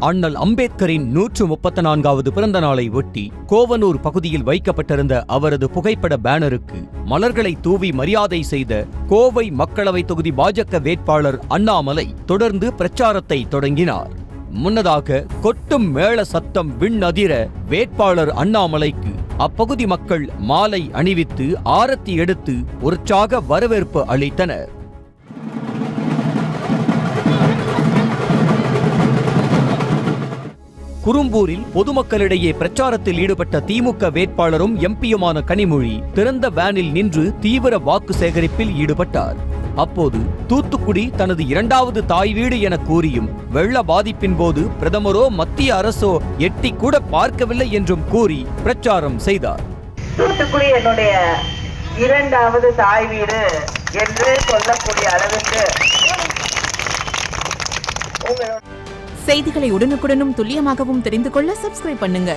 அண்ணல் அம்பேத்கரின் 134வது பிறந்த நாளை ஒட்டி கோவனூர் பகுதியில் வைக்கப்பட்டிருந்த அவரது புகைப்பட பேனருக்கு மலர்களை தூவி மரியாதை செய்த கோவை மக்களவை தொகுதி பாஜக வேட்பாளர் அண்ணாமலை தொடர்ந்து பிரச்சாரத்தை தொடங்கினார். முன்னதாக கொட்டும் மேள சத்தம் விண்ணதிர வேட்பாளர் அண்ணாமலைக்கு அப்பகுதி மக்கள் மாலை அணிவித்து ஆரத்தி எடுத்து உற்சாக வரவேற்பு அளித்தனர். குரும்பூரில் பொதுமக்களிடையே பிரச்சாரத்தில் ஈடுபட்ட திமுக வேட்பாளரும் எம்பியுமான கனிமொழி திறந்த வேனில் நின்று தீவிர வாக்கு சேகரிப்பில் ஈடுபட்டார். அப்போது தூத்துக்குடி தனது 2வது தாய் வீடு என கூறியும் வெள்ள பாதிப்பின் போது பிரதமரோ மத்திய அரசோ எட்டி கூட பார்க்கவில்லை என்றும் கூறி பிரச்சாரம் செய்தார். தூத்துக்குடி என்னுடைய 2வது தாய் வீடு என்று சொல்லக்கூடிய அளவுக்கு செய்திகளை உடனுக்குடனும் துல்லியமாகவும் தெரிந்து கொள்ள சப்ஸ்கிரைப் பண்ணுங்க.